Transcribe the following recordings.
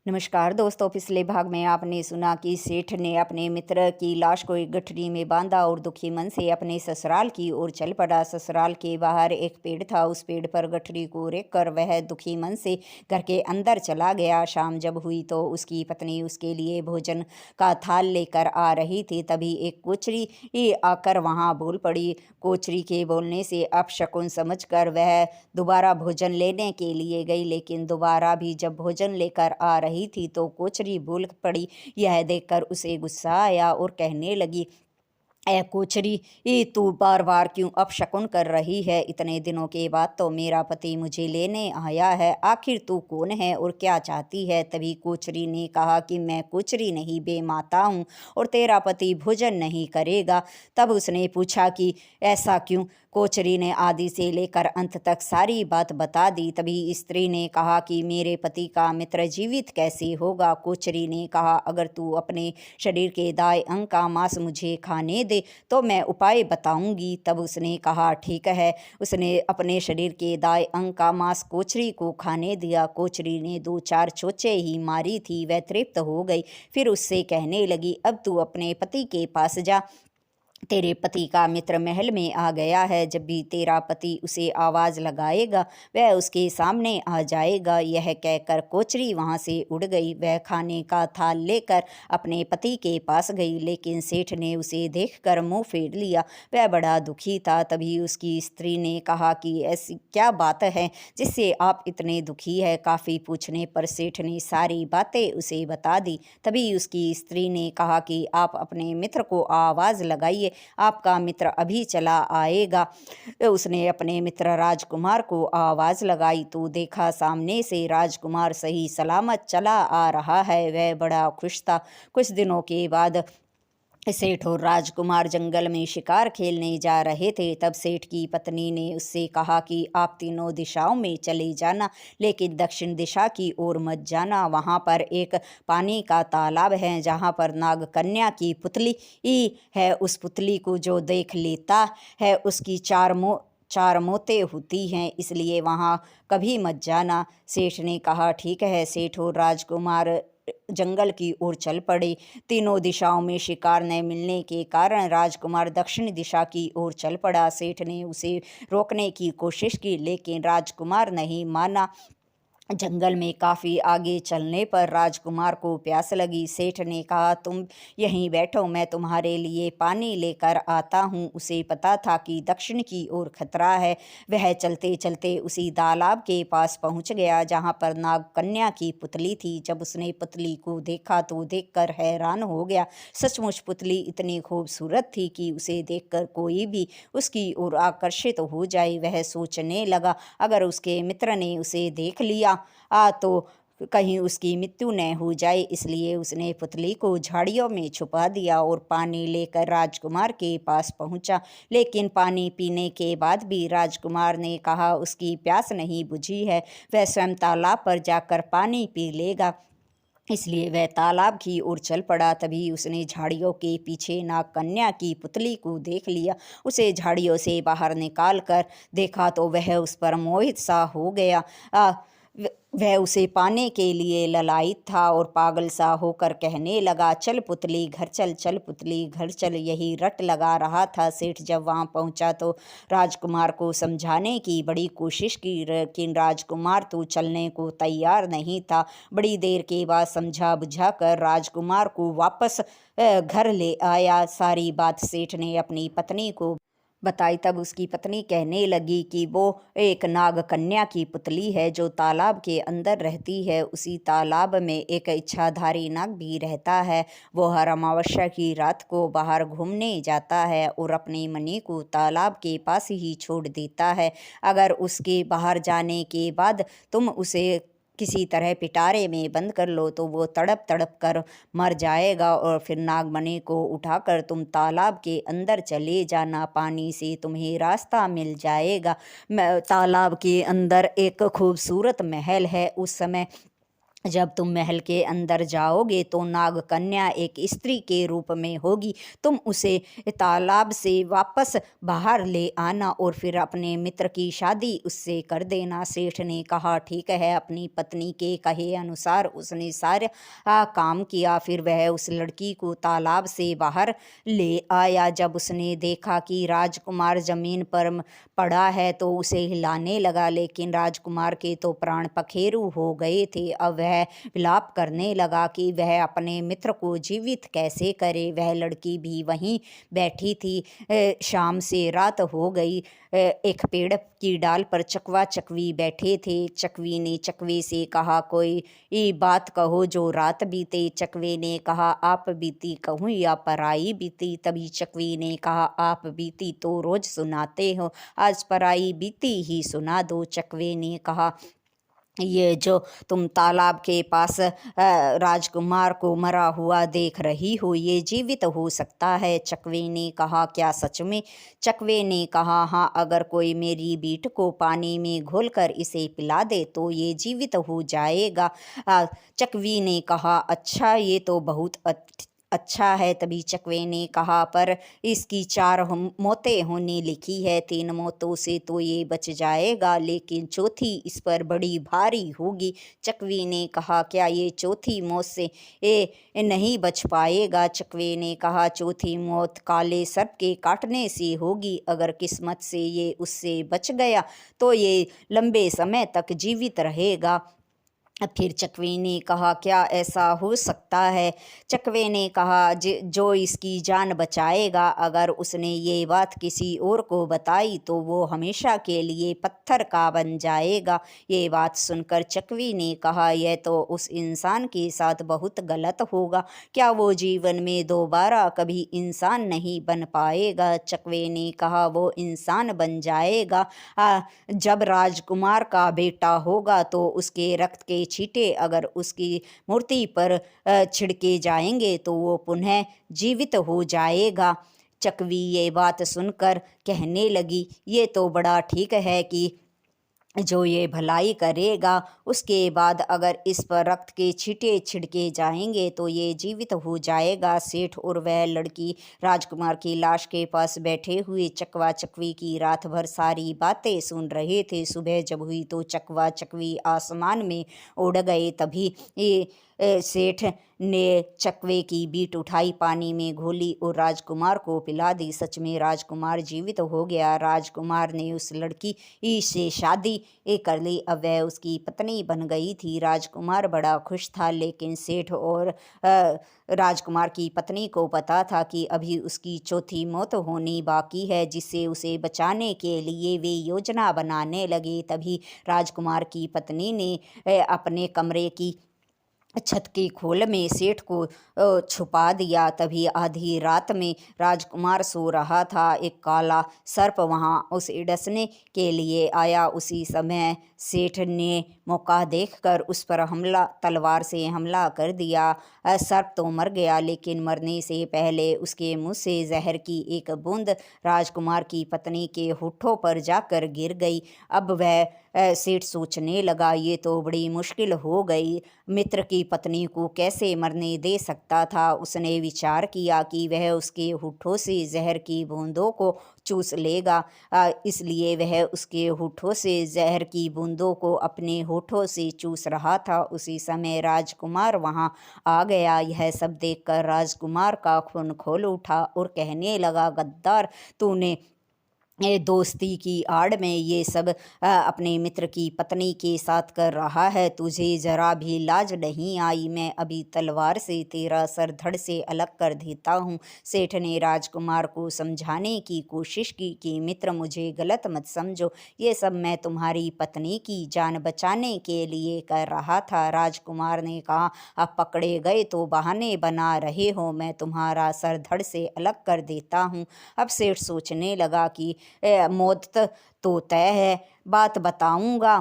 नमस्कार दोस्तों। पिछले भाग में आपने सुना कि सेठ ने अपने मित्र की लाश को एक गठरी में बांधा और दुखी मन से अपने ससुराल की ओर चल पड़ा। ससुराल के बाहर एक पेड़ था। उस पेड़ पर गठरी को रखकर वह दुखी मन से घर के अंदर चला गया। शाम जब हुई तो उसकी पत्नी उसके लिए भोजन का थाल लेकर आ रही थी। तभी एक कोचरी आकर वहां बोल पड़ी। कोचरी के बोलने से अपशकुन समझकर वह दोबारा भोजन लेने के लिए गई, लेकिन दोबारा भी जब भोजन लेकर आ रही थी तो कोचरी बोल पड़ी। यह देखकर उसे गुस्सा आया और कहने लगी, ए कोचरी, ये तू बार बार क्यों अपशकुन कर रही है? इतने दिनों के बाद तो मेरा पति मुझे लेने आया है। आखिर तू कौन है और क्या चाहती है? तभी कोचरी ने कहा कि मैं कोचरी नहीं, बेमाता हूँ और तेरा पति भोजन नहीं करेगा। तब उसने पूछा कि ऐसा क्यों? कोचरी ने आदि से लेकर अंत तक सारी बात बता दी। तभी स्त्री ने कहा कि मेरे पति का मित्र जीवित कैसे होगा? कोचरी ने कहा, अगर तू अपने शरीर के दाएं अंग का मांस मुझे खाने दे तो मैं उपाय बताऊंगी। तब उसने कहा, ठीक है। उसने अपने शरीर के दाएं अंग का मांस कोचरी को खाने दिया। कोचरी ने 2-4 चोंचे ही मारी थी। वह तृप्त हो गई। फिर उससे कहने लगी, अब तू अपने पति के पास जा। तेरे पति का मित्र महल में आ गया है। जब भी तेरा पति उसे आवाज़ लगाएगा वह उसके सामने आ जाएगा। यह कहकर कोचरी वहाँ से उड़ गई। वह खाने का थाल लेकर अपने पति के पास गई, लेकिन सेठ ने उसे देखकर मुंह फेर लिया। वह बड़ा दुखी था। तभी उसकी स्त्री ने कहा कि ऐसी क्या बात है जिससे आप इतने दुखी है? काफ़ी पूछने पर सेठ ने सारी बातें उसे बता दी। तभी उसकी स्त्री ने कहा कि आप अपने मित्र को आवाज़ लगाइए, आपका मित्र अभी चला आएगा। उसने अपने मित्र राजकुमार को आवाज़ लगाई तो देखा सामने से राजकुमार सही सलामत चला आ रहा है। वह बड़ा खुश था। कुछ दिनों के बाद सेठ और राजकुमार जंगल में शिकार खेलने जा रहे थे। तब सेठ की पत्नी ने उससे कहा कि आप तीनों दिशाओं में चले जाना, लेकिन दक्षिण दिशा की ओर मत जाना। वहाँ पर एक पानी का तालाब है जहाँ पर नाग कन्या की पुतली है। उस पुतली को जो देख लेता है उसकी चार मौतें होती हैं, इसलिए वहाँ कभी मत जाना। सेठ ने कहा, ठीक है। सेठ और राजकुमार जंगल की ओर चल पड़े। तीनों दिशाओं में शिकार न मिलने के कारण राजकुमार दक्षिण दिशा की ओर चल पड़ा। सेठ ने उसे रोकने की कोशिश की, लेकिन राजकुमार नहीं माना। जंगल में काफ़ी आगे चलने पर राजकुमार को प्यास लगी। सेठ ने कहा, तुम यहीं बैठो, मैं तुम्हारे लिए पानी लेकर आता हूँ। उसे पता था कि दक्षिण की ओर खतरा है। वह चलते चलते उसी तालाब के पास पहुँच गया जहाँ पर नाग कन्या की पुतली थी। जब उसने पुतली को देखा तो देखकर हैरान हो गया। सचमुच पुतली इतनी खूबसूरत थी कि उसे देखकर कोई भी उसकी ओर आकर्षित हो जाए। वह सोचने लगा, अगर उसके मित्र ने उसे देख लिया तो कहीं उसकी मृत्यु न हो जाए। इसलिए उसने पुतली को झाड़ियों में छुपा दिया और पानी लेकर राजकुमार के पास पहुंचा। लेकिन पानी पीने के बाद भी राजकुमार ने कहा उसकी प्यास नहीं बुझी है, वह स्वयं तालाब पर जाकर पानी पी लेगा। इसलिए वह तालाब की ओर चल पड़ा। तभी उसने झाड़ियों के पीछे नाग कन्या की पुतली को देख लिया। उसे झाड़ियों से बाहर निकाल कर देखा तो वह उस पर मोहित सा हो गया। वह उसे पाने के लिए ललायित था और पागल सा होकर कहने लगा, चल पुतली घर चल, चल पुतली घर चल। यही रट लगा रहा था। सेठ जब वहाँ पहुँचा तो राजकुमार को समझाने की बड़ी कोशिश की, लेकिन राजकुमार तो चलने को तैयार नहीं था। बड़ी देर के बाद समझा बुझा कर राजकुमार को वापस घर ले आया। सारी बात सेठ ने अपनी पत्नी को बताई। तब उसकी पत्नी कहने लगी कि वो एक नाग कन्या की पुतली है जो तालाब के अंदर रहती है। उसी तालाब में एक इच्छाधारी नाग भी रहता है। वो हर अमावस्या की रात को बाहर घूमने जाता है और अपने मणि को तालाब के पास ही छोड़ देता है। अगर उसके बाहर जाने के बाद तुम उसे किसी तरह पिटारे में बंद कर लो तो वो तड़प तड़प कर मर जाएगा और फिर नागमणि को उठाकर तुम तालाब के अंदर चले जाना। पानी से तुम्हें रास्ता मिल जाएगा। तालाब के अंदर एक खूबसूरत महल है। उस समय जब तुम महल के अंदर जाओगे तो नाग कन्या एक स्त्री के रूप में होगी। तुम उसे तालाब से वापस बाहर ले आना और फिर अपने मित्र की शादी उससे कर देना। सेठ ने कहा, ठीक है। अपनी पत्नी के कहे अनुसार उसने सारा काम किया। फिर वह उस लड़की को तालाब से बाहर ले आया। जब उसने देखा कि राजकुमार जमीन पर पड़ा है तो उसे हिलाने लगा, लेकिन राजकुमार के तो प्राण पखेरु हो गए थे। अब वह विलाप करने लगा कि वह अपने मित्र को जीवित कैसे करे। वह लड़की भी वहीं बैठी थी। शाम से रात हो गई। एक पेड़ की डाल पर चकवा चकवी बैठे थे। चकवी ने चकवे से कहा, कोई बात कहो जो रात बीते। चकवे ने कहा, आप बीती कहूँ या पराई बीती। तभी चकवी ने कहा, आप बीती तो रोज सुनाते हो, आज पराई बीती ही सुना दो। चकवे ने कहा, ये जो तुम तालाब के पास राजकुमार को मरा हुआ देख रही हो, ये जीवित हो सकता है। चकवे ने कहा, क्या सच में? चकवे ने कहा, हाँ, अगर कोई मेरी बीट को पानी में घोलकर इसे पिला दे तो ये जीवित हो जाएगा। चकवी ने कहा, अच्छा, ये तो बहुत अच्छा है। तभी चकवे ने कहा, पर इसकी 4 मौतें होने लिखी है। 3 मौतों से तो ये बच जाएगा, लेकिन चौथी इस पर बड़ी भारी होगी। चकवे ने कहा, क्या ये चौथी मौत से नहीं बच पाएगा? चकवे ने कहा, चौथी मौत काले सर्प के काटने से होगी। अगर किस्मत से ये उससे बच गया तो ये लंबे समय तक जीवित रहेगा। फिर चकवे ने कहा, क्या ऐसा हो सकता है? चकवे ने कहा, जो इसकी जान बचाएगा। अगर उसने ये बात किसी और को बताई तो वो हमेशा के लिए पत्थर का बन जाएगा। ये बात सुनकर चकवी ने कहा, यह तो उस इंसान के साथ बहुत गलत होगा। क्या वो जीवन में दोबारा कभी इंसान नहीं बन पाएगा? चकवे ने कहा, वो इंसान बन जाएगा। जब राजकुमार का बेटा होगा तो उसके रक्त के छींटे अगर उसकी मूर्ति पर छिड़के जाएंगे तो वो पुनः जीवित हो जाएगा। चकवी ये बात सुनकर कहने लगी, ये तो बड़ा ठीक है कि जो ये भलाई करेगा उसके बाद अगर इस पर रक्त के छींटे छिड़के जाएंगे तो ये जीवित हो जाएगा। सेठ और वह लड़की राजकुमार की लाश के पास बैठे हुए चकवा चकवी की रात भर सारी बातें सुन रहे थे। सुबह जब हुई तो चकवा चकवी आसमान में उड़ गए। तभी सेठ ने चकवे की बीट उठाई, पानी में घोली और राजकुमार को पिला दी। सच में राजकुमार जीवित हो गया। राजकुमार ने उस लड़की से शादी कर ली। अब वह उसकी पत्नी बन गई थी। राजकुमार बड़ा खुश था, लेकिन सेठ और राजकुमार की पत्नी को पता था कि अभी उसकी चौथी मौत होनी बाकी है, जिससे उसे बचाने के लिए वे योजना बनाने लगे। तभी राजकुमार की पत्नी ने अपने कमरे की छत की खोल में सेठ को छुपा दिया। तभी आधी रात में राजकुमार सो रहा था। एक काला सर्प वहां उसे डसने के लिए आया। उसी समय सेठ ने मौका देखकर उस पर तलवार से हमला कर दिया। सर्प तो मर गया, लेकिन मरने से पहले उसके मुंह से जहर की एक बूंद राजकुमार की पत्नी के होठों पर जाकर गिर गई। अब वह सेठ सोचने लगा, ये तो बड़ी मुश्किल हो गई। मित्र की पत्नी को कैसे मरने दे सकता था? उसने विचार किया कि वह उसके होठों से जहर की बूंदों को चूस लेगा। इसलिए वह उसके होठों से जहर की बूंदों को अपने होठों से चूस रहा था। उसी समय राजकुमार वहां आ गया। यह सब देखकर राजकुमार का खून खौल उठा और कहने लगा, गद्दार, तूने दोस्ती की आड़ में ये सब अपने मित्र की पत्नी के साथ कर रहा है। तुझे जरा भी लाज नहीं आई? मैं अभी तलवार से तेरा सर धड़ से अलग कर देता हूँ। सेठ ने राजकुमार को समझाने की कोशिश की कि मित्र, मुझे गलत मत समझो, ये सब मैं तुम्हारी पत्नी की जान बचाने के लिए कर रहा था। राजकुमार ने कहा, अब पकड़े गए तो बहाने बना रहे हो, मैं तुम्हारा सर धड़ से अलग कर देता हूँ। अब सेठ सोचने लगा कि मौत तो तय है, बात बताऊंगा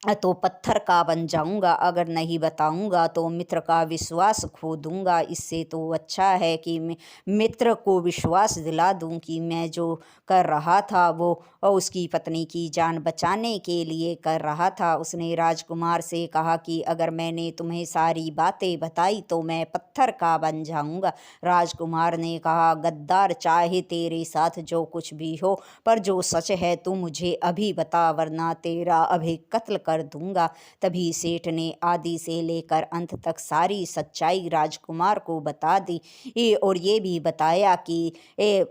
तो पत्थर का बन जाऊंगा, अगर नहीं बताऊंगा तो मित्र का विश्वास खो दूंगा। इससे तो अच्छा है कि मैं मित्र को विश्वास दिला दूं कि मैं जो कर रहा था वो उसकी पत्नी की जान बचाने के लिए कर रहा था। उसने राजकुमार से कहा कि अगर मैंने तुम्हें सारी बातें बताई तो मैं पत्थर का बन जाऊंगा। राजकुमार ने कहा, गद्दार, चाहे तेरे साथ जो कुछ भी हो, पर जो सच है तू मुझे अभी बता, वरना तेरा अभी कत्ल कर दूंगा। तभी सेठ ने आदि से लेकर अंत तक सारी सच्चाई राजकुमार को बता दी, और ये भी बताया कि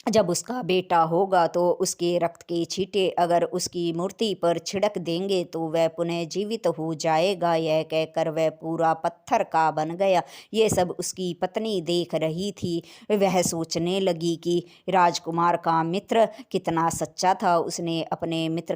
जब उसका बेटा होगा तो उसके रक्त के छींटे अगर उसकी मूर्ति पर छिड़क देंगे तो वह पुनः जीवित हो जाएगा। यह कहकर वह पूरा पत्थर का बन गया। ये सब उसकी पत्नी देख रही थी। वह सोचने लगी कि राजकुमार का मित्र कितना सच्चा था। उसने अपने मित्र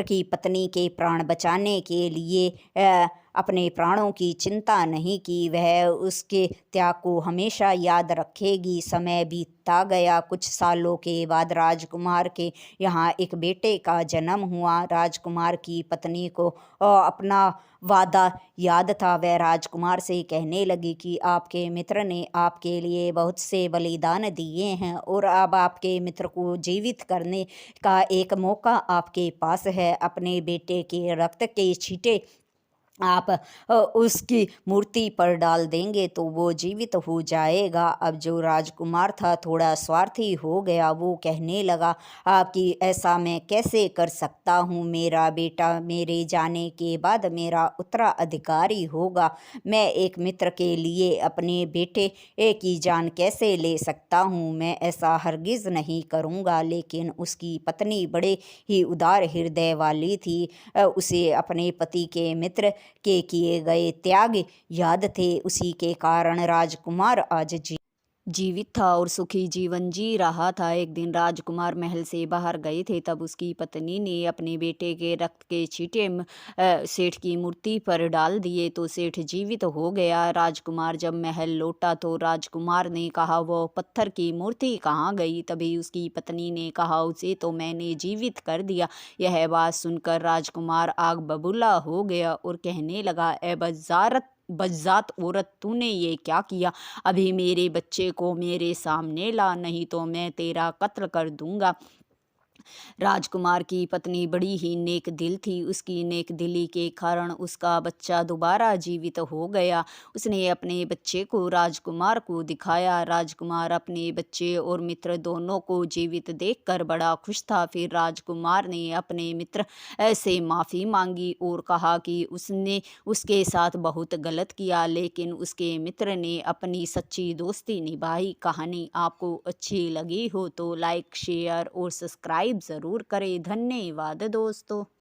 की पत्नी के प्राण बचाने के लिए अपने प्राणों की चिंता नहीं की। वह उसके त्याग को हमेशा याद रखेगी। समय बीतता गया। कुछ सालों के बाद राजकुमार के यहाँ एक बेटे का जन्म हुआ। राजकुमार की पत्नी को अपना वादा याद था। वह राजकुमार से कहने लगी कि आपके मित्र ने आपके लिए बहुत से बलिदान दिए हैं और अब आपके मित्र को जीवित करने का एक मौका आपके पास है। अपने बेटे के रक्त के छींटे आप उसकी मूर्ति पर डाल देंगे तो वो जीवित हो जाएगा। अब जो राजकुमार था थोड़ा स्वार्थी हो गया। वो कहने लगा, कि ऐसा मैं कैसे कर सकता हूँ? मेरा बेटा मेरे जाने के बाद मेरा उत्तराधिकारी होगा। मैं एक मित्र के लिए अपने बेटे की जान कैसे ले सकता हूँ? मैं ऐसा हरगिज़ नहीं करूँगा। लेकिन उसकी पत्नी बड़े ही उदार हृदय वाली थी। उसे अपने पति के मित्र के किए गए त्याग याद थे। उसी के कारण राजकुमार आज जीवित था और सुखी जीवन जी रहा था। एक दिन राजकुमार महल से बाहर गए थे, तब उसकी पत्नी ने अपने बेटे के रक्त के छींटे सेठ की मूर्ति पर डाल दिए तो सेठ जीवित हो गया। राजकुमार जब महल लौटा तो राजकुमार ने कहा, वो पत्थर की मूर्ति कहाँ गई? तभी उसकी पत्नी ने कहा, उसे तो मैंने जीवित कर दिया। यह बात सुनकर राजकुमार आग बबूला हो गया और कहने लगा, ए बज्जात औरत, तूने ये क्या किया? अभी मेरे बच्चे को मेरे सामने ला, नहीं तो मैं तेरा कत्ल कर दूंगा। राजकुमार की पत्नी बड़ी ही नेक दिल थी। उसकी नेक दिली के कारण उसका बच्चा दोबारा जीवित हो गया। उसने अपने बच्चे को राजकुमार को दिखाया। राजकुमार अपने बच्चे और मित्र दोनों को जीवित देखकर बड़ा खुश था। फिर राजकुमार ने अपने मित्र से माफ़ी मांगी और कहा कि उसने उसके साथ बहुत गलत किया, लेकिन उसके मित्र ने अपनी सच्ची दोस्ती निभाई। कहानी आपको अच्छी लगी हो तो लाइक, शेयर और सब्सक्राइब ज़रूर करें। धन्यवाद दोस्तों।